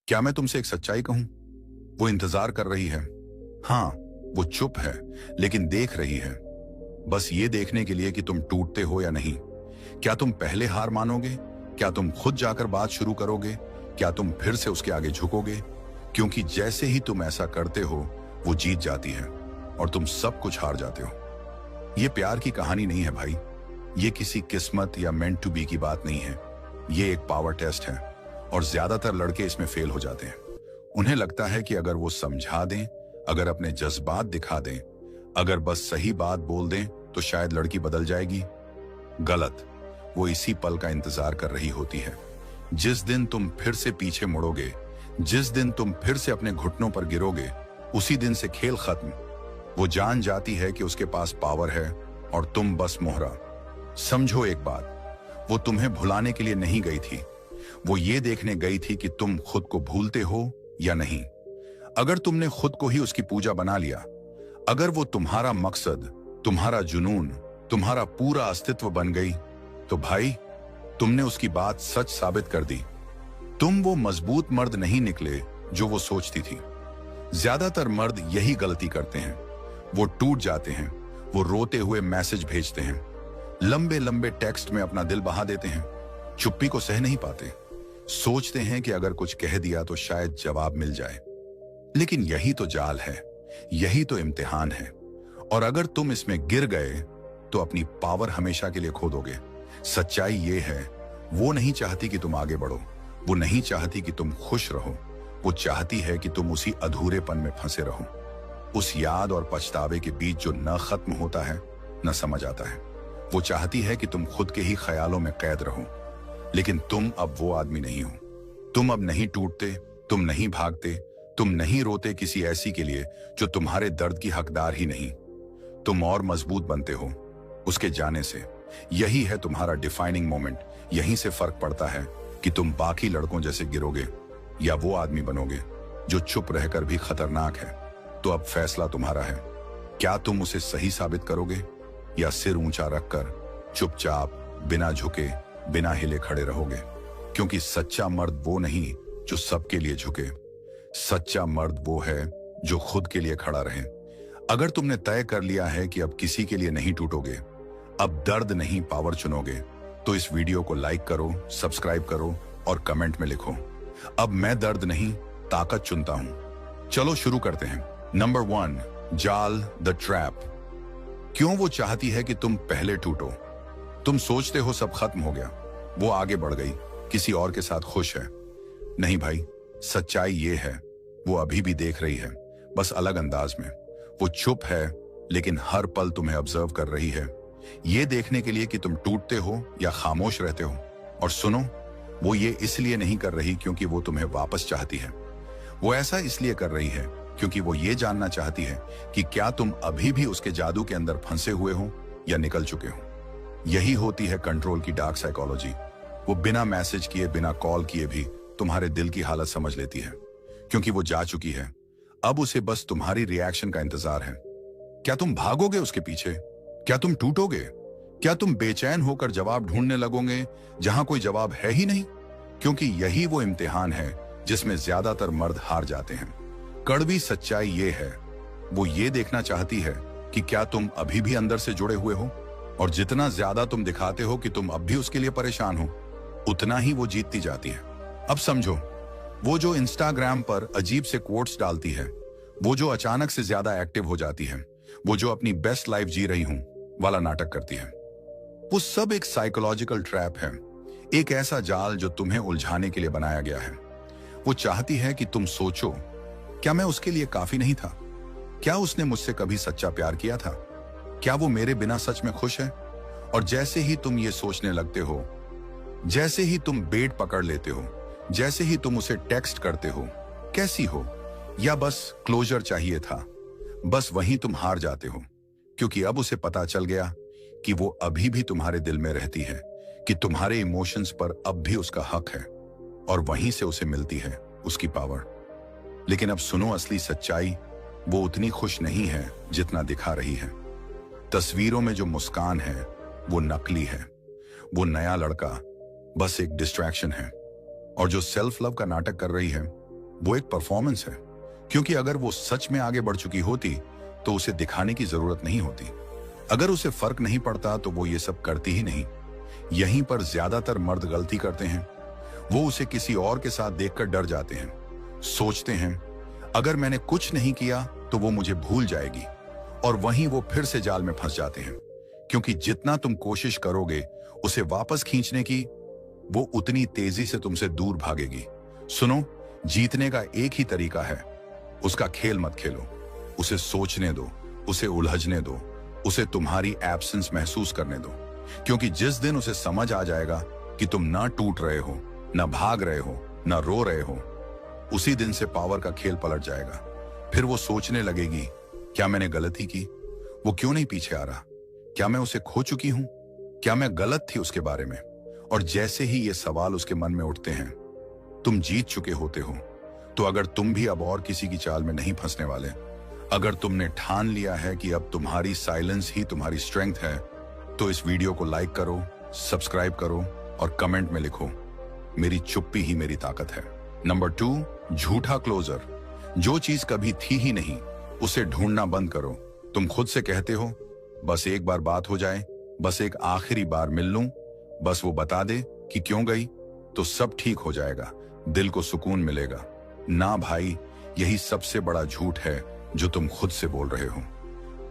क्या मैं तुमसे एक सच्चाई कहूं? वो इंतजार कर रही है। हाँ, वो चुप है, लेकिन देख रही है, बस ये देखने के लिए कि तुम टूटते हो या नहीं। क्या तुम पहले हार मानोगे? क्या तुम खुद जाकर बात शुरू करोगे? क्या तुम फिर से उसके आगे झुकोगे? क्योंकि जैसे ही तुम ऐसा करते हो, वो जीत जाती है और तुम सब कुछ हार जाते हो। ये प्यार की कहानी नहीं है भाई। ये किसी किस्मत या मेंट टू बी की बात नहीं है। ये एक पावर टेस्ट है और ज्यादातर लड़के इसमें फेल हो जाते हैं। उन्हें लगता है कि अगर वो समझा दें, अगर अपने जज्बात दिखा दें, अगर बस सही बात बोल दें तो शायद लड़की बदल जाएगी। गलत। वो इसी पल का इंतजार कर रही होती है, जिस दिन तुम फिर से पीछे मुड़ोगे, जिस दिन तुम फिर से अपने घुटनों पर गिरोगे, उसी दिन से खेल खत्म। वो जान जाती है कि उसके पास पावर है और तुम बस मोहरा। समझो एक बात, वो तुम्हें भुलाने के लिए नहीं गई थी, वो ये देखने गई थी कि तुम खुद को भूलते हो या नहीं। अगर तुमने खुद को ही उसकी पूजा बना लिया, अगर वो तुम्हारा मकसद, तुम्हारा जुनून, तुम्हारा पूरा अस्तित्व बन गई, तो भाई तुमने उसकी बात सच साबित कर दी। तुम वो मजबूत मर्द नहीं निकले जो वो सोचती थी। ज्यादातर मर्द यही गलती करते हैं। वो टूट जाते हैं, वो रोते हुए मैसेज भेजते हैं, लंबे लंबे टेक्स्ट में अपना दिल बहा देते हैं, चुप्पी को सह नहीं पाते, सोचते हैं कि अगर कुछ कह दिया तो शायद जवाब मिल जाए। लेकिन यही तो जाल है, यही तो इम्तिहान है। और अगर तुम इसमें गिर गए तो अपनी पावर हमेशा के लिए खो दोगे। सच्चाई ये है, वो नहीं चाहती कि तुम आगे बढ़ो, वो नहीं चाहती कि तुम खुश रहो, वो चाहती है कि तुम उसी अधूरेपन में फंसे रहो, उस याद और पछतावे के बीच जो न खत्म होता है न समझ आता है। वो चाहती है कि तुम खुद के ही ख्यालों में कैद रहो। लेकिन तुम अब वो आदमी नहीं हो। तुम अब नहीं टूटते, तुम नहीं भागते, तुम नहीं रोते किसी ऐसी के लिए जो तुम्हारे दर्द की हकदार ही नहीं। तुम और मजबूत बनते हो उसके जाने से। यही है तुम्हारा डिफाइनिंग मोमेंट। यहीं से फर्क पड़ता है कि तुम बाकी लड़कों जैसे गिरोगे या वो आदमी बनोगे जो चुप रहकर भी खतरनाक है। तो अब फैसला तुम्हारा है। क्या तुम उसे सही साबित करोगे या सिर ऊंचा रखकर चुपचाप बिना झुके, बिना हिले खड़े रहोगे? क्योंकि सच्चा मर्द वो नहीं जो सबके लिए झुके। सच्चा मर्द वो है जो खुद के लिए खड़ा रहे। अगर तुमने तय कर लिया है कि अब किसी के लिए नहीं टूटोगे, अब दर्द नहीं पावर चुनोगे, तो इस वीडियो को लाइक करो, सब्सक्राइब करो और कमेंट में लिखो, अब मैं दर्द नहीं ताकत चुनता हूं। चलो शुरू करते हैं। नंबर 1, जाल, द ट्रैप। क्यों वो चाहती है कि तुम पहले टूटो? तुम सोचते हो सब खत्म हो गया, वो आगे बढ़ गई, किसी और के साथ खुश है। नहीं भाई, सच्चाई ये है, वो अभी भी देख रही है, बस अलग अंदाज में। वो चुप है, लेकिन हर पल तुम्हें ऑब्जर्व कर रही है, ये देखने के लिए कि तुम टूटते हो या खामोश रहते हो। और सुनो, वो ये इसलिए नहीं कर रही क्योंकि वो तुम्हें वापस चाहती है। वो ऐसा इसलिए कर रही है क्योंकि वो ये जानना चाहती है कि क्या तुम अभी भी उसके जादू के अंदर फंसे हुए हो या निकल चुके हो। यही होती है कंट्रोल की डार्क साइकोलॉजी। वो बिना मैसेज किए, बिना कॉल किए भी तुम्हारे दिल की हालत समझ लेती है, क्योंकि वो जा चुकी है। अब उसे बस तुम्हारी रिएक्शन का इंतजार है। क्या तुम भागोगे उसके पीछे? क्या तुम टूटोगे? क्या तुम बेचैन होकर जवाब ढूंढने लगोगे जहां कोई जवाब है ही नहीं? क्योंकि यही वो इम्तिहान है जिसमें ज्यादातर मर्द हार जाते हैं। कड़वी सच्चाई ये है, वो ये देखना चाहती है कि क्या तुम अभी भी अंदर से जुड़े हुए हो, और जितना ज्यादा तुम दिखाते हो कि तुम अब भी उसके लिए परेशान हो, उतना ही वो जीतती जाती है। अब समझो, वो जो इंस्टाग्राम पर अजीब से कोट्स डालती है, वो जो अचानक से ज्यादा एक्टिव हो जाती है, वो जो अपनी बेस्ट लाइफ जी रही हूं वाला नाटक करती है, वो सब एक साइकोलॉजिकल ट्रैप है, एक ऐसा जाल जो तुम्हें उलझाने के लिए बनाया गया है। वो चाहती है कि तुम सोचो, क्या मैं उसके लिए काफी नहीं था? क्या उसने मुझसे कभी सच्चा प्यार किया था? क्या वो मेरे बिना सच में खुश है? और जैसे ही तुम ये सोचने लगते हो, जैसे ही तुम बेट पकड़ लेते हो, जैसे ही तुम उसे टेक्स्ट करते हो, कैसी हो, या बस क्लोजर चाहिए था, बस वहीं तुम हार जाते हो। क्योंकि अब उसे पता चल गया कि वो अभी भी तुम्हारे दिल में रहती है, कि तुम्हारे इमोशंस पर अब भी उसका हक है, और वहीं से उसे मिलती है उसकी पावर। लेकिन अब सुनो असली सच्चाई, वो उतनी खुश नहीं है जितना दिखा रही है। तस्वीरों में जो मुस्कान है वो नकली है। वो नया लड़का बस एक डिस्ट्रैक्शन है, और जो सेल्फ लव का नाटक कर रही है वो एक परफॉर्मेंस है, क्योंकि अगर वो सच में आगे बढ़ चुकी होती तो उसे दिखाने की जरूरत नहीं होती। अगर उसे फर्क नहीं पड़ता तो वो ये सब करती ही नहीं। यहीं पर ज्यादातर मर्द गलती करते हैं। वो उसे किसी और के साथ देखकर डर जाते हैं, सोचते हैं अगर मैंने कुछ नहीं किया तो वो मुझे भूल जाएगी, और वहीं वो फिर से जाल में फंस जाते हैं, क्योंकि जितना तुम कोशिश करोगे उसे वापस खींचने की, वो उतनी तेजी से तुमसे दूर भागेगी। सुनो, जीतने का एक ही तरीका है, उसका खेल मत खेलो, उसे सोचने दो, उसे उलझने दो, उसे तुम्हारी एब्सेंस महसूस करने दो, क्योंकि जिस दिन उसे समझ आ जाएगा कि तुम ना टूट रहे हो, ना भाग रहे हो, ना रो रहे हो, उसी दिन से पावर का खेल पलट जाएगा। फिर वो सोचने लगेगी, क्या मैंने गलती की? वो क्यों नहीं पीछे आ रहा? क्या मैं उसे खो चुकी हूं? क्या मैं गलत थी उसके बारे में? और जैसे ही ये सवाल उसके मन में उठते हैं, तुम जीत चुके होते हो। तो अगर तुम भी अब और किसी की चाल में नहीं फंसने वाले, अगर तुमने ठान लिया है कि अब तुम्हारी साइलेंस ही तुम्हारी स्ट्रेंथ है, तो इस वीडियो को लाइक करो, सब्सक्राइब करो और कमेंट में लिखो, मेरी चुप्पी ही मेरी ताकत है। नंबर 2, झूठा क्लोजर। जो चीज कभी थी ही नहीं, उसे ढूंढना बंद करो। तुम खुद से कहते हो, बस एक बार बात हो जाए, बस एक आखिरी बार मिल लूं, बस वो बता दे कि क्यों गई, तो सब ठीक हो जाएगा, दिल को सुकून मिलेगा। ना भाई, यही सबसे बड़ा झूठ है जो तुम खुद से बोल रहे हो।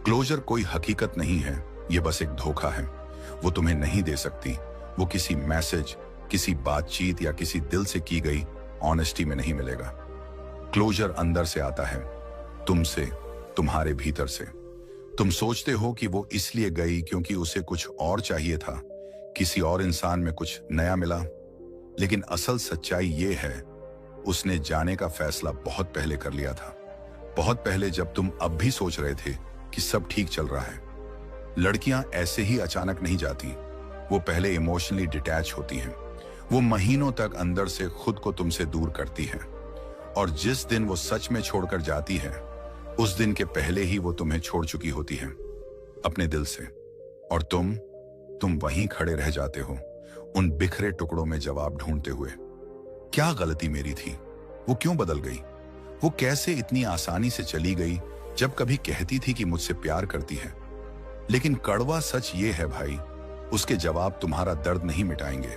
क्लोजर कोई हकीकत नहीं है, ये बस एक धोखा है। वो तुम्हें नहीं दे सकती। वो किसी मैसेज, किसी बातचीत या किसी दिल से की गई ऑनेस्टी में नहीं मिलेगा। क्लोजर अंदर से आता है, तुमसे, तुम्हारे भीतर से। तुम सोचते हो कि वो इसलिए गई क्योंकि उसे कुछ और चाहिए था, किसी और इंसान में कुछ नया मिला, लेकिन असल सच्चाई ये है, उसने जाने का फैसला बहुत पहले कर लिया था। बहुत पहले, जब तुम अब भी सोच रहे थे कि सब ठीक चल रहा है। लड़कियां ऐसे ही अचानक नहीं जाती, वो पहले इमोशनली डिटैच होती हैं। वो महीनों तक अंदर से खुद को तुमसे दूर करती हैं, और जिस दिन वो सच में छोड़कर जाती है, उस दिन के पहले ही वो तुम्हें छोड़ चुकी होती है, अपने दिल से। और तुम वहीं खड़े रह जाते हो, उन बिखरे टुकड़ों में जवाब ढूंढते हुए। क्या गलती मेरी थी? वो क्यों बदल गई? वो कैसे इतनी आसानी से चली गई जब कभी कहती थी कि मुझसे प्यार करती है? लेकिन कड़वा सच ये है भाई, उसके जवाब तुम्हारा दर्द नहीं मिटाएंगे।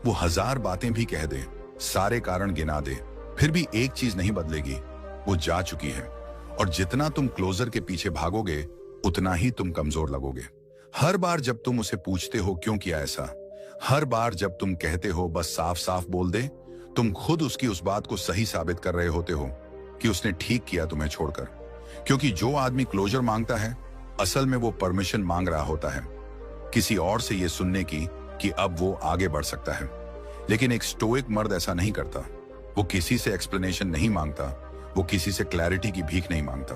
वो 1000 बातें भी कह दे, सारे कारण गिना दे, फिर भी एक चीज नहीं बदलेगी, वो जा चुकी है। और जितना तुम क्लोजर के पीछे भागोगे, उतना ही तुम कमजोर लगोगे। हर बार जब तुम उसे पूछते हो क्यों किया ऐसा, हर बार जब तुम कहते हो बस साफ साफ बोल दे, तुम खुद उसकी उस बात को सही साबित कर रहे होते हो कि उसने ठीक किया तुम्हें छोड़कर। क्योंकि जो आदमी क्लोजर मांगता है, असल में वो परमिशन मांग रहा होता है किसी और से ये सुनने की कि अब वो आगे बढ़ सकता है। लेकिन एक स्टोइक मर्द ऐसा नहीं करता। वो किसी से एक्सप्लेनेशन नहीं मांगता, वो किसी से क्लैरिटी की भीख नहीं मांगता,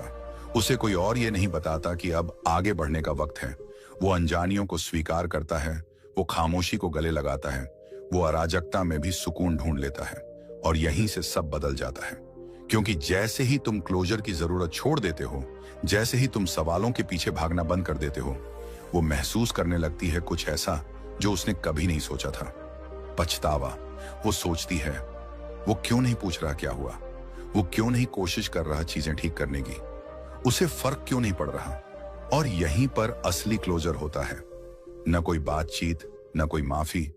उसे कोई और ये नहीं बताता कि अब आगे बढ़ने का वक्त है। वो अनजानियों को स्वीकार करता है, वो खामोशी को गले लगाता है, वो अराजकता में भी सुकून ढूंढ लेता है, और यहीं से सब बदल जाता है। क्योंकि जैसे ही तुम क्लोजर की जरूरत छोड़ देते हो, जैसे ही तुम सवालों के पीछे भागना बंद कर देते हो, वो महसूस करने लगती है कुछ ऐसा जो उसने कभी नहीं सोचा था, पछतावा। वो सोचती है, वो क्यों नहीं पूछ रहा क्या हुआ, वो क्यों नहीं कोशिश कर रहा चीजें ठीक करने की, उसे फर्क क्यों नहीं पड़ रहा। और यहीं पर असली क्लोजर होता है। न कोई बातचीत, न कोई माफी,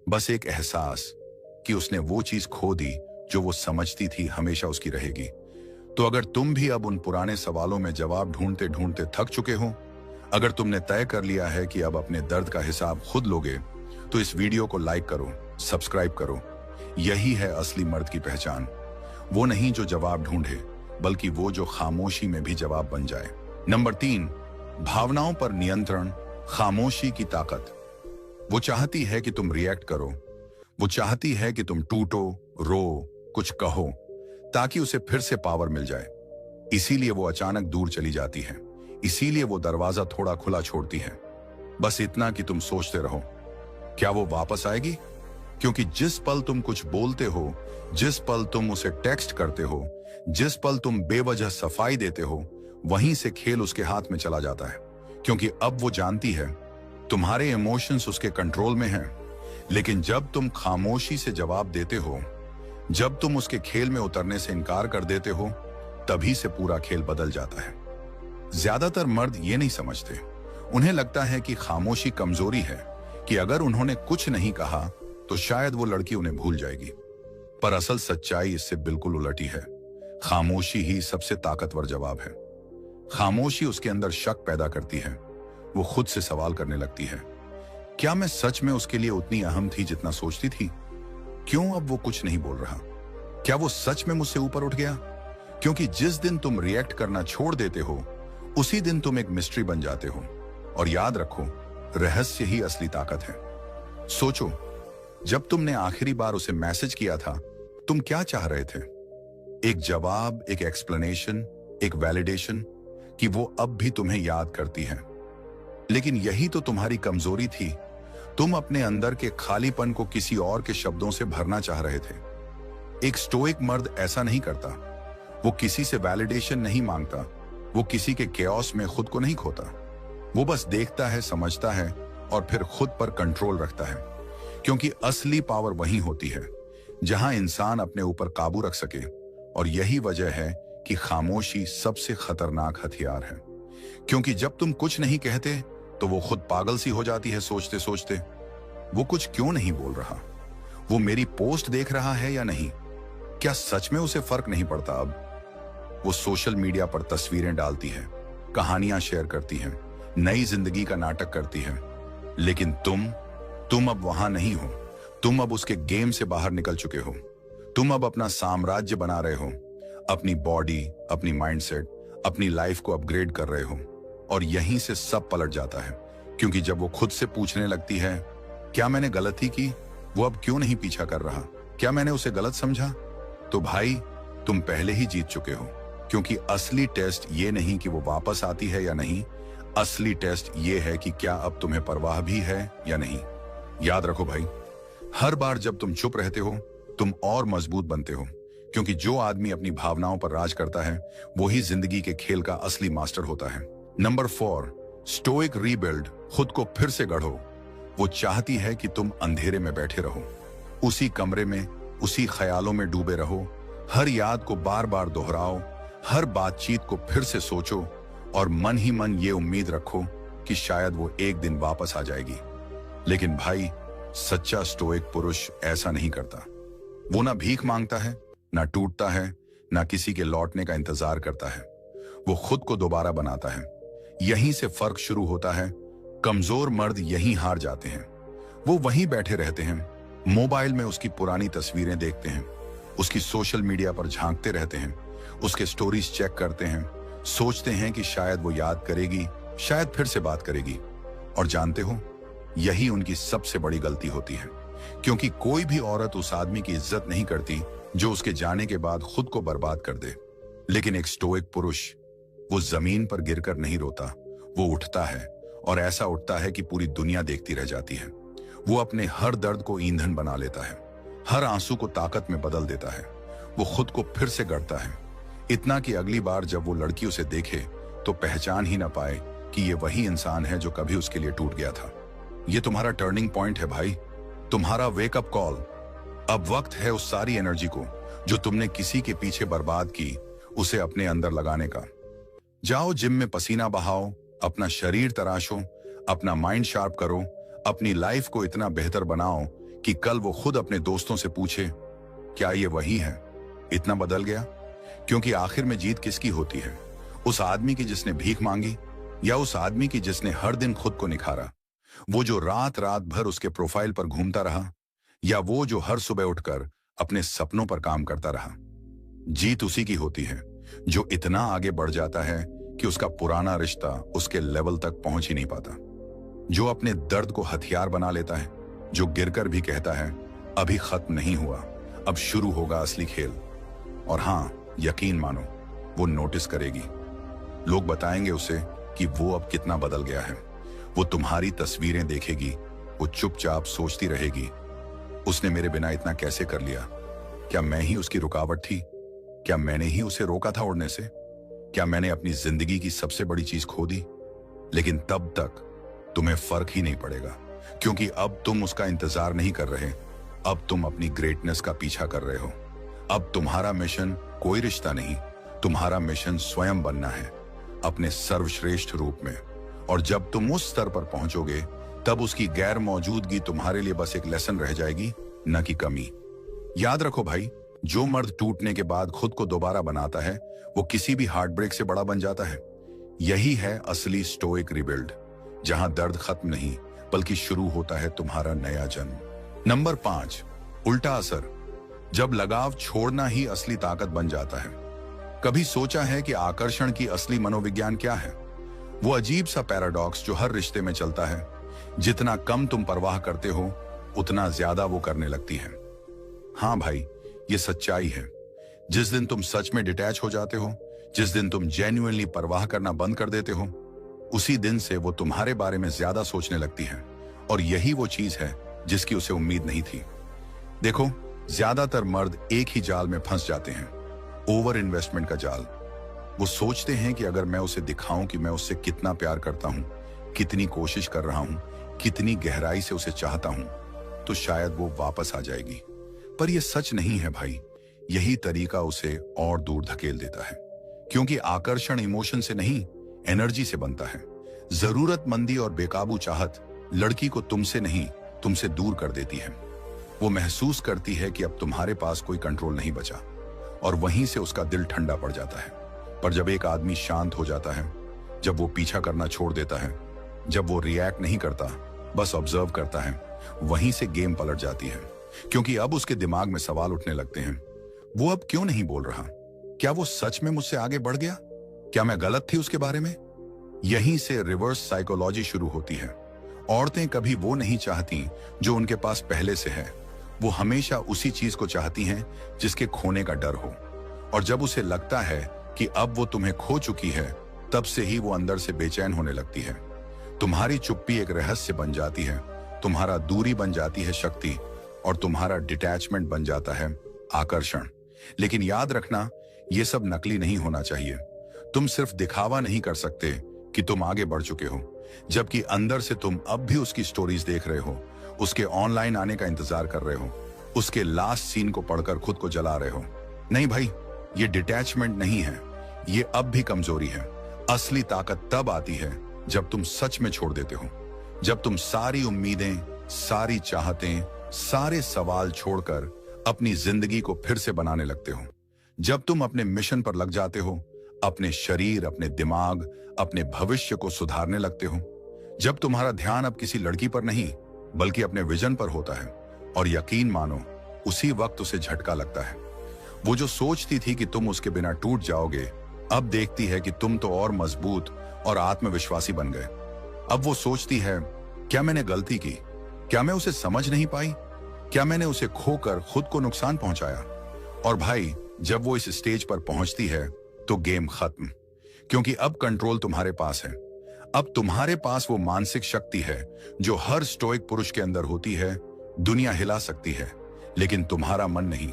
बस एक एहसास कि उसने वो चीज खो दी जो वो समझती थी हमेशा उसकी रहेगी। तो अगर तुम भी अब उन पुराने सवालों में जवाब ढूंढते ढूंढते थक चुके हो, अगर तुमने तय कर लिया है कि अब अपने दर्द का हिसाब खुद लोगे, तो इस वीडियो को लाइक करो, सब्सक्राइब करो। यही है असली मर्द की पहचान। वो नहीं जो जवाब ढूंढे, बल्कि वो जो खामोशी में भी जवाब बन जाए। नंबर 3, भावनाओं पर नियंत्रण, खामोशी की ताकत। वो चाहती है कि तुम रिएक्ट करो, वो चाहती है कि तुम टूटो, रो, कुछ कहो, ताकि उसे फिर से पावर मिल जाए। इसीलिए वो अचानक दूर चली जाती है, इसीलिए वो दरवाजा थोड़ा खुला छोड़ती है, बस इतना कि तुम सोचते रहो, क्या वो वापस आएगी? क्योंकि जिस पल तुम कुछ बोलते हो, जिस पल तुम उसे टेक्स्ट करते हो, जिस पल तुम बेवजह सफाई देते हो, वहीं से खेल उसके हाथ में चला जाता है। क्योंकि अब वो जानती है तुम्हारे इमोशंस उसके कंट्रोल में हैं। लेकिन जब तुम खामोशी से जवाब देते हो, जब तुम उसके खेल में उतरने से इनकार कर देते हो, तभी से पूरा खेल बदल जाता है। ज्यादातर मर्द ये नहीं समझते। उन्हें लगता है कि खामोशी कमजोरी है, कि अगर उन्होंने कुछ नहीं कहा तो शायद वो लड़की उन्हें भूल जाएगी। पर असल सच्चाई इससे बिल्कुल उलटी है। खामोशी ही सबसे ताकतवर जवाब है। खामोशी उसके अंदर शक पैदा करती है। वो खुद से सवाल करने लगती है, क्या मैं सच में उसके लिए उतनी अहम थी जितना सोचती थी? क्यों अब वो कुछ नहीं बोल रहा? क्या वो सच में मुझसे ऊपर उठ गया? क्योंकि जिस दिन तुम रिएक्ट करना छोड़ देते हो, उसी दिन तुम एक मिस्ट्री बन जाते हो। और याद रखो, रहस्य ही असली ताकत है। सोचो, जब तुमने आखिरी बार उसे मैसेज किया था, तुम क्या चाह रहे थे? एक जवाब, एक एक्सप्लेनेशन, एक वैलिडेशन कि वो अब भी तुम्हें याद करती है। लेकिन यही तो तुम्हारी कमजोरी थी। तुम अपने अंदर के खालीपन को किसी और के शब्दों से भरना चाह रहे थे। एक स्टोइक मर्द ऐसा नहीं करता। वो किसी से वैलिडेशन नहीं मांगता। वो किसी के केओस में खुद को नहीं खोता। वो बस देखता है, समझता है और फिर खुद पर कंट्रोल रखता है। क्योंकि असली पावर वहीं होती है जहां इंसान अपने ऊपर काबू रख सके। और यही वजह है कि खामोशी सबसे खतरनाक हथियार है। क्योंकि जब तुम कुछ नहीं कहते तो वो खुद पागल सी हो जाती है, सोचते सोचते, वो कुछ क्यों नहीं बोल रहा? वो मेरी पोस्ट देख रहा है या नहीं? क्या सच में उसे फर्क नहीं पड़ता अब? वो सोशल मीडिया पर तस्वीरें डालती है, कहानियां शेयर करती है, नई जिंदगी का नाटक करती है। लेकिन तुम अब वहां नहीं हो। तुम अब उसके गेम से बाहर निकल चुके हो। तुम अब अपना साम्राज्य बना रहे हो। अपनी बॉडी, अपनी माइंडसेट, अपनी लाइफ को अपग्रेड कर रहे हो। और यहीं से सब पलट जाता है। क्योंकि जब वो खुद से पूछने लगती है, क्या मैंने गलती की? वो अब क्यों नहीं पीछा कर रहा? क्या मैंने उसे गलत समझा? तो भाई, तुम पहले ही जीत चुके हो। क्योंकि असली टेस्ट ये नहीं कि वो वापस आती है या नहीं। असली टेस्ट ये है कि क्या अब तुम्हें परवाह भी है या नहीं। याद रखो भाई, हर बार जब तुम चुप रहते हो, तुम और मजबूत बनते हो। क्योंकि जो आदमी अपनी भावनाओं पर राज करता है, वही जिंदगी के खेल का असली मास्टर होता है। Number 4, stoic rebuild. खुद को फिर से गढ़ो। वो चाहती है कि तुम अंधेरे में बैठे रहो, उसी कमरे में, उसी ख्यालों में डूबे रहो। हर याद को बार बार दोहराओ, हर बातचीत को फिर से सोचो और मन ही मन ये उम्मीद रखो कि शायद वो एक दिन वापस आ जाएगी। लेकिन भाई, सच्चा स्टोइक पुरुष ऐसा नहीं करता। वो ना भीख मांगता है, ना टूटता है, ना किसी के लौटने का इंतजार करता है। वो खुद को दोबारा बनाता है। यहीं से फर्क शुरू होता है। कमजोर मर्द यहीं हार जाते हैं। वो वहीं बैठे रहते हैं, मोबाइल में उसकी पुरानी तस्वीरें देखते हैं, उसकी सोशल मीडिया पर झांकते रहते हैं, उसके स्टोरीज चेक करते हैं, सोचते हैं कि शायद वो याद करेगी, शायद फिर से बात करेगी। और जानते हो, यही उनकी सबसे बड़ी गलती होती है। क्योंकि कोई भी औरत उस आदमी की इज्जत नहीं करती जो उसके जाने के बाद खुद को बर्बाद कर दे। लेकिन एक स्टोइक पुरुष, वो जमीन पर गिरकर नहीं रोता। वो उठता है, और ऐसा उठता है कि पूरी दुनिया देखती रह जाती है। वो अपने हर दर्द को ईंधन बना लेता है, हर आंसू को ताकत में बदल देता है। वो खुद को फिर से गढ़ता है, इतना कि अगली बार जब वो लड़की उसे देखे तो पहचान ही ना पाए कि ये वही इंसान है जो कभी उसके लिए टूट गया था। ये तुम्हारा टर्निंग पॉइंट है भाई, तुम्हारा वेकअप कॉल। अब वक्त है उस सारी एनर्जी को जो तुमने किसी के पीछे बर्बाद की, उसे अपने अंदर लगाने का। जाओ जिम में पसीना बहाओ, अपना शरीर तराशो, अपना माइंड शार्प करो, अपनी लाइफ को इतना बेहतर बनाओ कि कल वो खुद अपने दोस्तों से पूछे, क्या ये वही है? इतना बदल गया? क्योंकि आखिर में जीत किसकी होती है? उस आदमी की जिसने भीख मांगी, या उस आदमी की जिसने हर दिन खुद को निखारा? वो जो रात रात भर उसके प्रोफाइल पर घूमता रहा, या वो जो हर सुबह उठकर अपने सपनों पर काम करता रहा? जीत उसी की होती है जो इतना आगे बढ़ जाता है कि उसका पुराना रिश्ता उसके लेवल तक पहुंच ही नहीं पाता। जो अपने दर्द को हथियार बना लेता है, जो गिरकर भी कहता है, अभी खत्म नहीं हुआ, अब शुरू होगा असली खेल। और हां, यकीन मानो, वो नोटिस करेगी। लोग बताएंगे उसे कि वो अब कितना बदल गया है। वो तुम्हारी तस्वीरें देखेगी, वो चुपचाप सोचती रहेगी, उसने मेरे बिना इतना कैसे कर लिया? क्या मैं ही उसकी रुकावट थी? क्या मैंने ही उसे रोका था उड़ने से? क्या मैंने अपनी जिंदगी की सबसे बड़ी चीज खो दी? लेकिन तब तक तुम्हें फर्क ही नहीं पड़ेगा, क्योंकि अब तुम उसका इंतजार नहीं कर रहे, अब तुम अपनी ग्रेटनेस का पीछा कर रहे हो। अब तुम्हारा मिशन कोई रिश्ता नहीं, तुम्हारा मिशन स्वयं बनना है, अपने सर्वश्रेष्ठ रूप में। और जब तुम उस स्तर पर पहुंचोगे, तब उसकी गैर मौजूदगी तुम्हारे लिए बस एक लेसन रह जाएगी, न कि कमी। याद रखो भाई, जो मर्द टूटने के बाद खुद को दोबारा बनाता है, वो किसी भी हार्ट ब्रेक से बड़ा बन जाता है। यही है असली स्टोइक रिबिल्ड, जहां दर्द खत्म नहीं बल्कि शुरू होता है तुम्हारा नया जन्म। नंबर 5, उल्टा असर। जब लगाव छोड़ना ही असली ताकत बन जाता है। कभी सोचा है कि आकर्षण की असली मनोविज्ञान क्या है? वो अजीब सा पैराडॉक्स जो हर रिश्ते में चलता है, जितना कम तुम परवाह करते हो, उतना ज्यादा वो करने लगती है। हाँ भाई, ये सच्चाई है। जिस दिन तुम सच में डिटैच हो जाते हो, जिस दिन तुम जेन्युइनली परवाह करना बंद कर देते हो, उसी दिन से वो तुम्हारे बारे में ज्यादा सोचने लगती है। और यही वो चीज है जिसकी उसे उम्मीद नहीं थी। देखो, ज्यादातर मर्द एक ही जाल में फंस जाते हैं, ओवर इन्वेस्टमेंट का जाल। वो सोचते हैं कि अगर मैं उसे दिखाऊं कि मैं उससे कितना प्यार करता हूं, कितनी कोशिश कर रहा हूं, कितनी गहराई से उसे चाहता हूं, तो शायद वो वापस आ जाएगी। पर यह सच नहीं है भाई। यही तरीका उसे और दूर धकेल देता है, क्योंकि आकर्षण इमोशन से नहीं, एनर्जी से बनता है। जरूरतमंदी और बेकाबू चाहत लड़की को तुमसे नहीं, तुमसे दूर कर देती है। वो महसूस करती है कि अब तुम्हारे पास कोई कंट्रोल नहीं बचा, और वहीं से उसका दिल ठंडा पड़ जाता है। पर जब एक आदमी शांत हो जाता है, जब वो पीछा करना छोड़ देता है, जब वो रिएक्ट नहीं करता, बस ऑब्जर्व करता है, वहीं से गेम पलट जाती है। क्योंकि अब उसके दिमाग में सवाल उठने लगते हैं, वो अब क्यों नहीं बोल रहा? क्या वो सच में मुझसे आगे बढ़ गया? क्या मैं गलत थी उसके बारे में? यहीं से रिवर्स साइकोलॉजी शुरू होती है। औरतें कभी वो नहीं चाहती जो उनके पास पहले से है। वो हमेशा उसी चीज को चाहती हैं जिसके खोने का डर हो। और जब उसे लगता है कि अब वो तुम्हें खो चुकी है, तब से ही वो अंदर से बेचैन होने लगती है। तुम्हारी चुप्पी एक रहस्य बन जाती है, तुम्हारा दूरी बन जाती है शक्ति, और तुम्हारा डिटैचमेंट बन जाता है आकर्षण। लेकिन याद रखना, ये सब नकली नहीं होना चाहिए। तुम सिर्फ दिखावा नहीं कर सकते कि तुम आगे बढ़ चुके हो, जबकि अंदर से तुम अब भी उसकी स्टोरीज देख रहे हो, उसके ऑनलाइन आने का इंतजार कर रहे हो, उसके लास्ट सीन को पढ़कर खुद को जला रहे हो। नहीं भाई, ये डिटैचमेंट नहीं है, ये अब भी कमजोरी है। असली ताकत तब आती है जब तुम सच में छोड़ देते हो, जब तुम सारी उम्मीदें, सारी चाहतें, सारे सवाल छोड़कर अपनी जिंदगी को फिर से बनाने लगते हो। जब तुम अपने मिशन पर लग जाते हो, अपने शरीर, अपने दिमाग, अपने भविष्य को सुधारने लगते हो। जब तुम्हारा ध्यान अब किसी लड़की पर नहीं बल्कि अपने विजन पर होता है। और यकीन मानो, उसी वक्त उसे झटका लगता है। वो जो सोचती थी कि तुम उसके बिना टूट जाओगे, अब देखती है कि तुम तो और मजबूत और आत्मविश्वासी बन गए। अब वो सोचती है, क्या मैंने गलती की? क्या मैं उसे समझ नहीं पाई? क्या मैंने उसे खोकर खुद को नुकसान पहुंचाया? और भाई, जब वो इस स्टेज पर पहुंचती है तो गेम खत्म, क्योंकि अब कंट्रोल तुम्हारे पास है। अब तुम्हारे पास वो मानसिक शक्ति है जो हर स्टोइक पुरुष के अंदर होती है। दुनिया हिला सकती है, लेकिन तुम्हारा मन नहीं।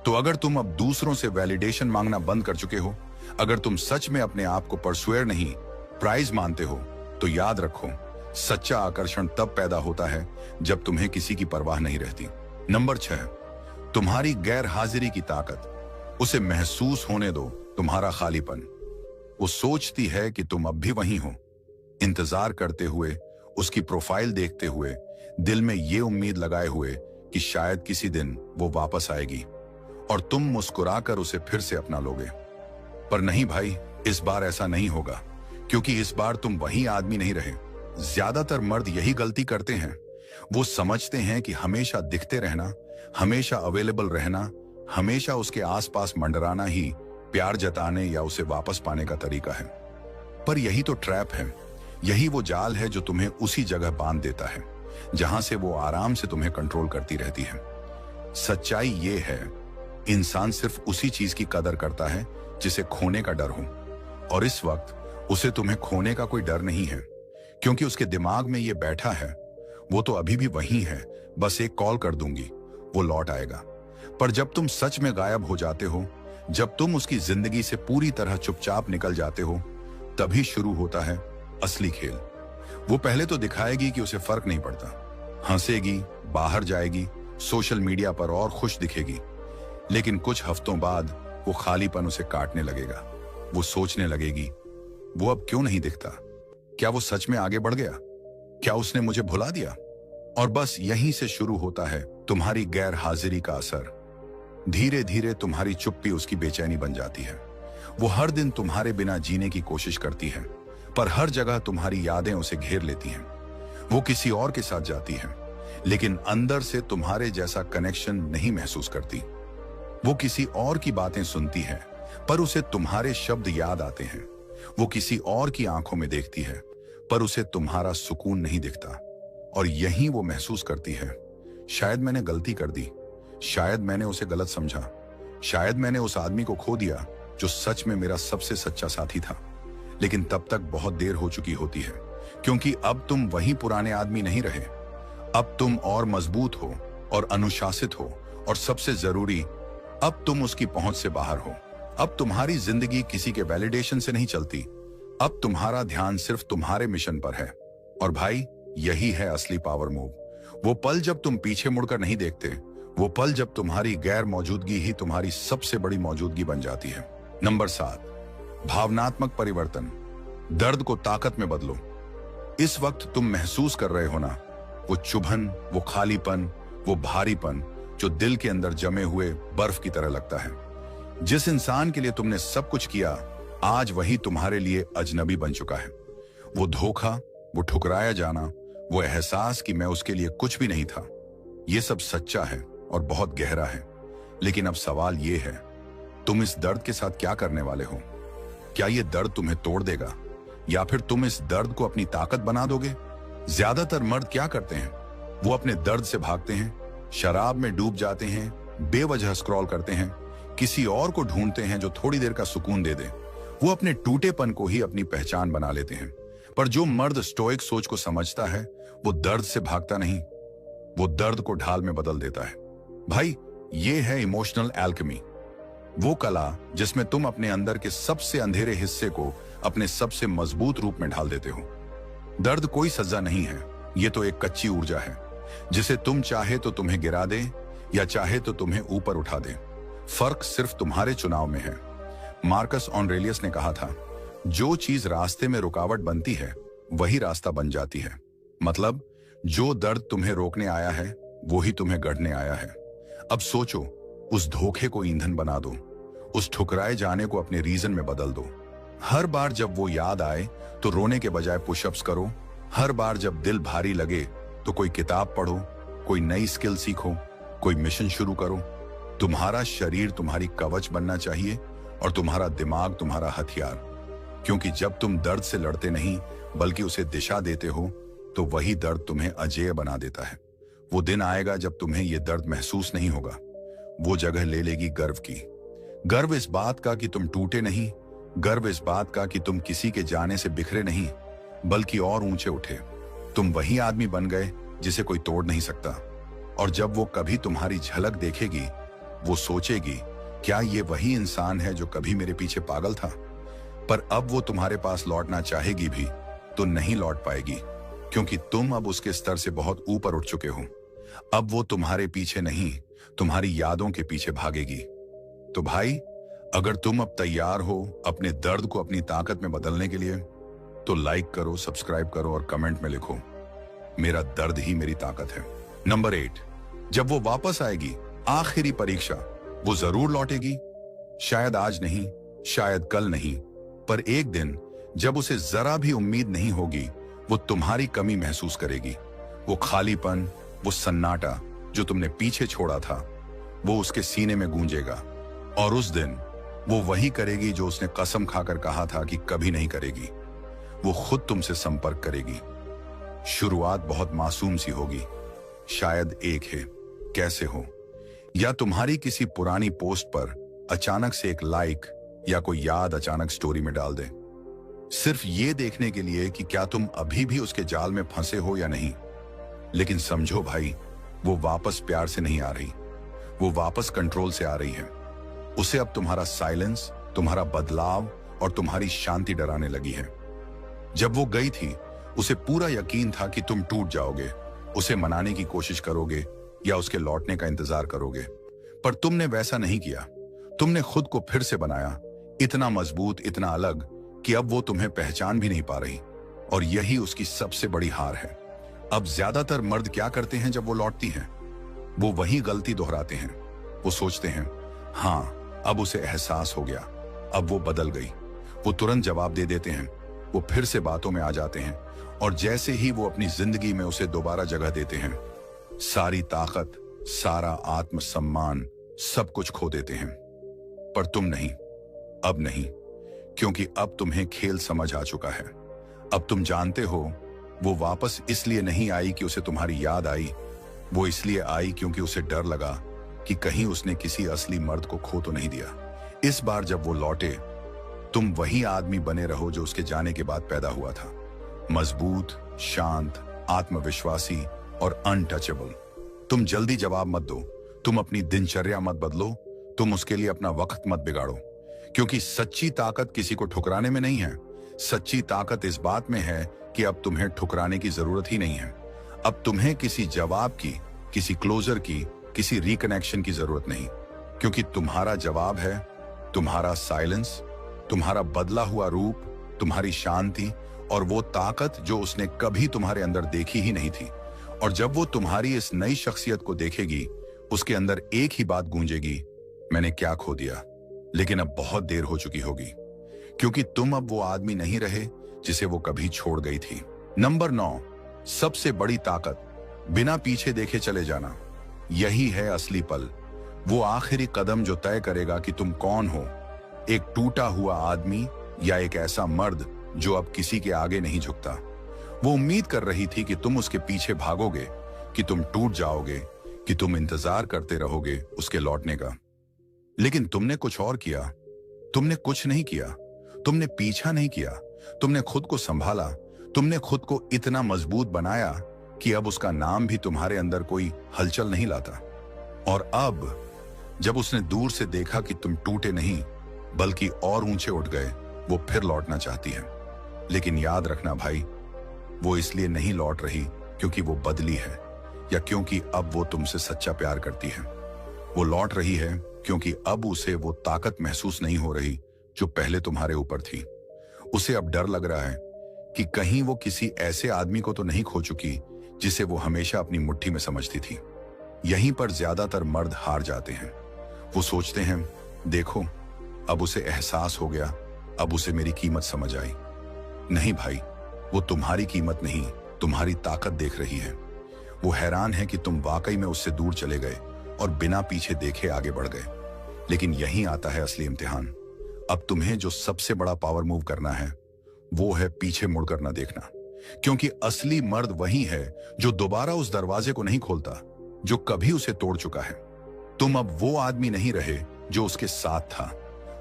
तो अगर तुम अब दूसरों से वैलिडेशन मांगना बंद कर चुके हो, अगर तुम सच में अपने आप को परसुएर नहीं, प्राइज मानते हो, तो याद रखो, सच्चा आकर्षण तब पैदा होता है जब तुम्हें किसी की परवाह नहीं रहती। नंबर 6, तुम्हारी गैर हाजिरी की ताकत। उसे महसूस होने दो तुम्हारा खालीपन। वो सोचती है कि तुम अब भी वहीं हो, इंतजार करते हुए, उसकी प्रोफाइल देखते हुए, दिल में ये उम्मीद लगाए हुए कि शायद किसी दिन वो वापस आएगी और तुम मुस्कुराकर उसे फिर से अपना लोगे। पर नहीं भाई, इस बार ऐसा नहीं होगा, क्योंकि इस बार तुम वही आदमी नहीं रहे। ज्यादातर मर्द यही गलती करते हैं। वो समझते हैं कि हमेशा दिखते रहना, हमेशा अवेलेबल रहना, हमेशा उसके आसपास मंडराना ही प्यार जताने या उसे वापस पाने का तरीका है। पर यही तो ट्रैप है, यही वो जाल है जो तुम्हें उसी जगह बांध देता है जहां से वो आराम से तुम्हें कंट्रोल करती रहती है। सच्चाई ये है, इंसान सिर्फ उसी चीज की कदर करता है जिसे खोने का डर हो, और इस वक्त उसे तुम्हें खोने का कोई डर नहीं है, क्योंकि उसके दिमाग में ये बैठा है, वो तो अभी भी वही है, बस एक कॉल कर दूंगी, वो लौट आएगा। पर जब तुम सच में गायब हो जाते हो, जब तुम उसकी जिंदगी से पूरी तरह चुपचाप निकल जाते हो, तभी शुरू होता है असली खेल। वो पहले तो दिखाएगी कि उसे फर्क नहीं पड़ता, हंसेगी, बाहर जाएगी, सोशल मीडिया पर और खुश दिखेगी, लेकिन कुछ हफ्तों बाद वो खालीपन उसे काटने लगेगा। वो सोचने लगेगी, वो अब क्यों नहीं दिखता? क्या वो सच में आगे बढ़ गया? क्या उसने मुझे भुला दिया? और बस यहीं से शुरू होता है तुम्हारी गैर हाजिरी का असर। धीरे धीरे तुम्हारी चुप्पी उसकी बेचैनी बन जाती है। वो हर दिन तुम्हारे बिना जीने की कोशिश करती है, पर हर जगह तुम्हारी यादें उसे घेर लेती हैं। वो किसी और के साथ जाती है, लेकिन अंदर से तुम्हारे जैसा कनेक्शन नहीं महसूस करती। वो किसी और की बातें सुनती है, पर उसे तुम्हारे शब्द याद आते हैं। वो किसी और की आंखों में देखती है, पर उसे तुम्हारा सुकून नहीं दिखता। और यही वो महसूस करती है, शायद मैंने गलती कर दी, शायद मैंने उसे गलत समझा, शायद मैंने उस आदमी को खो दिया जो सच में मेरा सबसे सच्चा साथी था। लेकिन तब तक बहुत देर हो चुकी होती है, क्योंकि अब तुम वही पुराने आदमी नहीं रहे। अब तुम और मजबूत हो और अनुशासित हो, और सबसे जरूरी, अब तुम उसकी पहुंच से बाहर हो। अब तुम्हारी जिंदगी किसी के वैलिडेशन से नहीं चलती। अब तुम्हारा ध्यान सिर्फ तुम्हारे मिशन पर है। और भाई, यही है असली पावर मूव। वो पल जब तुम पीछे मुड़कर नहीं देखते, वो पल जब तुम्हारी गैर मौजूदगी ही तुम्हारी सबसे बड़ी मौजूदगी बन जाती है। नंबर 7, भावनात्मक परिवर्तन। दर्द को ताकत में बदलो। इस वक्त तुम महसूस कर रहे हो ना, वो चुभन, वो खालीपन, वो भारीपन जो दिल के अंदर जमे हुए बर्फ की तरह लगता है। जिस इंसान के लिए तुमने सब कुछ किया, आज वही तुम्हारे लिए अजनबी बन चुका है। वो धोखा, वो ठुकराया जाना, वो एहसास कि मैं उसके लिए कुछ भी नहीं था, ये सब सच्चा है और बहुत गहरा है। लेकिन अब सवाल ये है, तुम इस दर्द के साथ क्या करने वाले हो? क्या ये दर्द तुम्हें तोड़ देगा, या फिर तुम इस दर्द को अपनी ताकत बना दोगे? ज्यादातर मर्द क्या करते हैं? वो अपने दर्द से भागते हैं, शराब में डूब जाते हैं, बेवजह स्क्रॉल करते हैं, किसी और को ढूंढते हैं जो थोड़ी देर का सुकून दे दे। वो अपने टूटेपन को ही अपनी पहचान बना लेते हैं। पर जो मर्द स्टोइक सोच को समझता है, वो दर्द से भागता नहीं, वो दर्द को ढाल में बदल देता है। भाई, ये है इमोशनल एल्केमी, वो कला जिसमें तुम अपने अंदर के सबसे अंधेरे हिस्से को अपने सबसे मजबूत रूप में ढाल देते हो। दर्द कोई सजा नहीं है, ये तो एक कच्ची ऊर्जा है जिसे तुम चाहे तो तुम्हें गिरा दे, या चाहे तो तुम्हें ऊपर उठा दे। फर्क सिर्फ तुम्हारे चुनाव में है। मार्कस ऑरेलियस ने कहा था, जो चीज रास्ते में रुकावट बनती है, वही रास्ता बन जाती है। मतलब, जो दर्द तुम्हें रोकने आया है, वो ही तुम्हें गढ़ने आया है। अब सोचो, उस धोखे को ईंधन बना दो, उस ठुकराए जाने को अपने रीजन में बदल दो। हर बार जब वो याद आए तो रोने के बजाय पुशअप्स करो। हर बार जब दिल भारी लगे तो कोई किताब पढ़ो, कोई नई स्किल सीखो, कोई मिशन शुरू करो। तुम्हारा शरीर तुम्हारी कवच बनना चाहिए और तुम्हारा दिमाग तुम्हारा हथियार। क्योंकि जब तुम दर्द से लड़ते नहीं बल्कि उसे दिशा देते हो, तो वही दर्द तुम्हें अजेय बना देता है। वो दिन आएगा जब तुम्हें यह दर्द महसूस नहीं होगा। वो जगह ले लेगी गर्व की। गर्व इस बात का कि तुम टूटे नहीं, गर्व इस बात का कि तुम किसी के जाने से बिखरे नहीं, बल्कि और ऊंचे उठे। तुम वही आदमी बन गए जिसे कोई तोड़ नहीं सकता। और जब वो कभी तुम्हारी झलक देखेगी, वो सोचेगी, क्या ये वही इंसान है जो कभी मेरे पीछे पागल था? पर अब वो तुम्हारे पास लौटना चाहेगी भी तो नहीं लौट पाएगी, क्योंकि तुम अब उसके स्तर से बहुत ऊपर उठ चुके हो। अब वो तुम्हारे पीछे नहीं, तुम्हारी यादों के पीछे भागेगी। तो भाई, अगर तुम अब तैयार हो अपने दर्द को अपनी ताकत में बदलने के लिए, तो लाइक करो, सब्सक्राइब करो और कमेंट में लिखो, मेरा दर्द ही मेरी ताकत है। नंबर 8, जब वो वापस आएगी, आखिरी परीक्षा, वो जरूर लौटेगी। शायद आज नहीं, शायद कल नहीं, पर एक दिन जब उसे जरा भी उम्मीद नहीं होगी, वो तुम्हारी कमी महसूस करेगी। वो खालीपन, वो सन्नाटा जो तुमने पीछे छोड़ा था, वो उसके सीने में गूंजेगा। और उस दिन वो वही करेगी जो उसने कसम खाकर कहा था कि कभी नहीं करेगी। वो खुद तुमसे संपर्क करेगी। शुरुआत बहुत मासूम सी होगी, शायद एक है, कैसे हो, या तुम्हारी किसी पुरानी पोस्ट पर अचानक से एक लाइक या कोई याद अचानक स्टोरी में डाल दे, सिर्फ ये देखने के लिए कि क्या तुम अभी भी उसके जाल में फंसे हो या नहीं। लेकिन समझो भाई, वो वापस प्यार से नहीं आ रही, वो वापस कंट्रोल से आ रही है। उसे अब तुम्हारा साइलेंस, तुम्हारा बदलाव और तुम्हारी शांति डराने लगी है। जब वो गई थी, उसे पूरा यकीन था कि तुम टूट जाओगे, उसे मनाने की कोशिश करोगे या उसके लौटने का इंतजार करोगे। पर तुमने वैसा नहीं किया। तुमने खुद को फिर से बनाया, इतना मजबूत, इतना अलग कि अब वो तुम्हें पहचान भी नहीं पा रही। और यही उसकी सबसे बड़ी हार है। अब ज्यादातर मर्द क्या करते हैं जब वो लौटती हैं? वो वही गलती दोहराते हैं। वो सोचते हैं, हाँ अब उसे एहसास हो गया, अब वो बदल गई। वो तुरंत जवाब दे देते हैं, वो फिर से बातों में आ जाते हैं और जैसे ही वो अपनी जिंदगी में उसे दोबारा जगह देते हैं, सारी ताकत, सारा आत्मसम्मान, सब कुछ खो देते हैं। पर तुम नहीं, अब नहीं, क्योंकि अब तुम्हें खेल समझ आ चुका है। अब तुम जानते हो वो वापस इसलिए नहीं आई कि उसे तुम्हारी याद आई, वो इसलिए आई क्योंकि उसे डर लगा कि कहीं उसने किसी असली मर्द को खो तो नहीं दिया। इस बार जब वो लौटे, तुम वही आदमी बने रहो जो उसके जाने के बाद पैदा हुआ था, मजबूत, शांत, आत्मविश्वासी और अनटचेबल। तुम जल्दी जवाब मत दो, तुम अपनी दिनचर्या मत बदलो, तुम उसके लिए अपना वक्त मत बिगाड़ो, क्योंकि सच्ची ताकत किसी को ठुकराने में नहीं है। सच्ची ताकत इस बात में है कि अब तुम्हें ठुकराने की जरूरत ही नहीं है। अब तुम्हें किसी जवाब की, किसी क्लोजर की, किसी रिकनेक्शन की जरूरत नहीं, क्योंकि तुम्हारा जवाब है तुम्हारा साइलेंस, तुम्हारा बदला हुआ रूप, तुम्हारी शांति और वो ताकत जो उसने कभी तुम्हारे अंदर देखी ही नहीं थी। और जब वो तुम्हारी इस नई शख्सियत को देखेगी, उसके अंदर एक ही बात गूंजेगी, मैंने क्या खो दिया। लेकिन अब बहुत देर हो चुकी होगी, क्योंकि तुम अब वो आदमी नहीं रहे जिसे वो कभी छोड़ गई थी। नंबर 9, सबसे बड़ी ताकत, बिना पीछे देखे चले जाना। यही है असली पल, वो आखिरी कदम जो तय करेगा कि तुम कौन हो, एक टूटा हुआ आदमी या एक ऐसा मर्द जो अब किसी के आगे नहीं झुकता। वो उम्मीद कर रही थी कि तुम उसके पीछे भागोगे, कि तुम टूट जाओगे, कि तुम इंतजार करते रहोगे उसके लौटने का। लेकिन तुमने कुछ और किया। तुमने कुछ नहीं किया, तुमने पीछा नहीं किया, तुमने खुद को संभाला, तुमने खुद को इतना मजबूत बनाया कि अब उसका नाम भी तुम्हारे अंदर कोई हलचल नहीं लाता। और अब जब उसने दूर से देखा कि तुम टूटे नहीं बल्कि और ऊंचे उठ गए, वो फिर लौटना चाहती है। लेकिन याद रखना भाई, वो इसलिए नहीं लौट रही क्योंकि वो बदली है या क्योंकि अब वो तुमसे सच्चा प्यार करती है। वो लौट रही है क्योंकि अब उसे वो ताकत महसूस नहीं हो रही जो पहले तुम्हारे ऊपर थी। उसे अब डर लग रहा है कि कहीं वो किसी ऐसे आदमी को तो नहीं खो चुकी जिसे वो हमेशा अपनी मुट्ठी में समझती थी। यहीं पर ज्यादातर मर्द हार जाते हैं। वो सोचते हैं, देखो अब उसे एहसास हो गया, अब उसे मेरी कीमत समझ आई। नहीं भाई, वो तुम्हारी कीमत नहीं, तुम्हारी ताकत देख रही है। वो हैरान है कि तुम वाकई में उससे दूर चले गए और बिना पीछे देखे आगे बढ़ गए। लेकिन यहीं आता है असली इम्तिहान। अब तुम्हें जो सबसे बड़ा पावर मूव करना है वो है पीछे मुड़कर ना देखना, क्योंकि असली मर्द वही है जो दोबारा उस दरवाजे को नहीं खोलता जो कभी उसे तोड़ चुका है। तुम अब वो आदमी नहीं रहे जो उसके साथ था।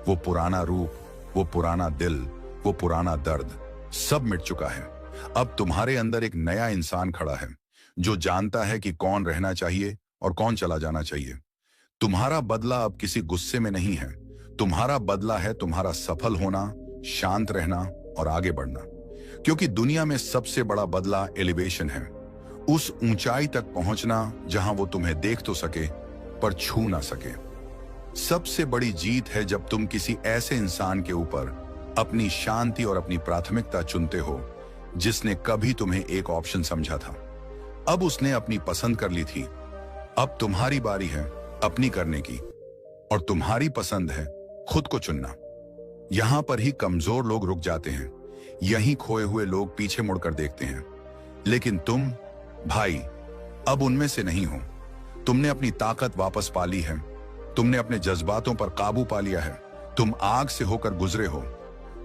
वो पुराना रूप, वो पुराना दिल, वो पुराना दर्द, सब मिट चुका है। अब तुम्हारे अंदर एक नया इंसान खड़ा है जो जानता है कि कौन रहना चाहिए और कौन चला जाना चाहिए। तुम्हारा बदला अब किसी गुस्से में नहीं है, तुम्हारा बदला है तुम्हारा सफल होना, शांत रहना और आगे बढ़ना। क्योंकि दुनिया में सबसे बड़ा बदला एलिवेशन है, उस ऊंचाई तक पहुंचना जहां वो तुम्हें देख तो सके पर छू ना सके। सबसे बड़ी जीत है जब तुम किसी ऐसे इंसान के ऊपर अपनी शांति और अपनी प्राथमिकता चुनते हो जिसने कभी तुम्हें एक ऑप्शन समझा था। अब उसने अपनी पसंद कर ली थी। अब तुम्हारी बारी है अपनी करने की, और तुम्हारी पसंद है खुद को चुनना। यहां पर ही कमजोर लोग रुक जाते हैं, यहीं खोए हुए लोग पीछे मुड़कर देखते हैं। लेकिन तुम भाई अब उनमें से नहीं हो। तुमने अपनी ताकत वापस पा ली है, तुमने अपने जज्बातों पर काबू पा लिया है, तुम आग से होकर गुजरे हो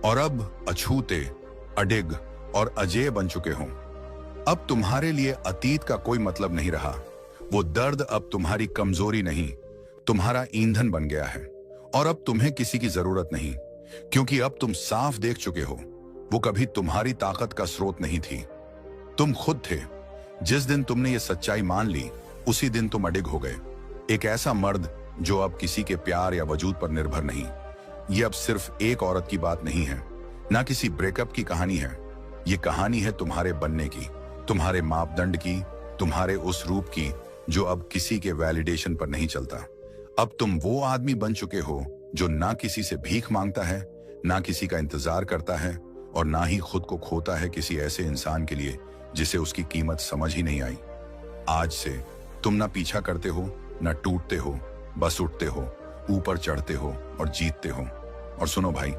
और अब अछूते, अडिग और अजेय बन चुके हो। अब तुम्हारे लिए अतीत का कोई मतलब नहीं रहा। वो दर्द अब तुम्हारी कमजोरी नहीं, तुम्हारा ईंधन बन गया है। और अब तुम्हें किसी की जरूरत नहीं, क्योंकि अब तुम साफ देख चुके हो वो कभी तुम्हारी ताकत का स्रोत नहीं थी, तुम खुद थे। जिस दिन तुमने ये सच्चाई मान ली उसी दिन तुम अडिग हो गए। एक ऐसा मर्द जो अब किसी के प्यार या वजूद पर निर्भर नहीं। ये अब सिर्फ एक औरत की बात नहीं है, ना किसी ब्रेकअप की कहानी है। ये कहानी है तुम्हारे बनने की, तुम्हारे मापदंड की, तुम्हारे उस रूप की जो अब किसी के वैलिडेशन पर नहीं चलता। अब तुम वो आदमी बन चुके हो जो ना किसी से भीख मांगता है, ना किसी का इंतजार करता है और ना ही खुद को खोता है किसी ऐसे इंसान के लिए जिसे उसकी कीमत समझ ही नहीं आई। आज से तुम ना पीछा करते हो, ना टूटते हो, बस उठते हो, ऊपर चढ़ते हो और जीतते हो। और सुनो भाई,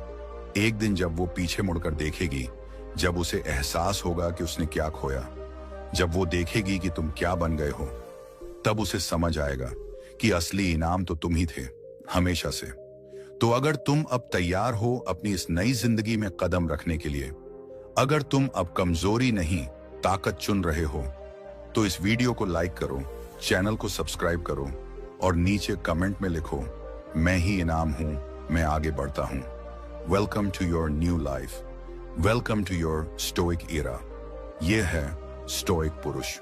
एक दिन जब वो पीछे मुड़कर देखेगी, जब उसे एहसास होगा कि उसने क्या खोया, जब वो देखेगी कि तुम क्या बन गए हो, तब उसे समझ आएगा कि असली इनाम तो तुम ही थे, हमेशा से। तो अगर तुम अब तैयार हो अपनी इस नई जिंदगी में कदम रखने के लिए, अगर तुम अब कमजोरी नहीं ताकत चुन रहे हो, तो इस वीडियो को लाइक करो, चैनल को सब्सक्राइब करो और नीचे कमेंट में लिखो, मैं ही इनाम हूं, मैं आगे बढ़ता हूं। Welcome to your new life, welcome to your stoic era. ये है स्टोइक पुरुष।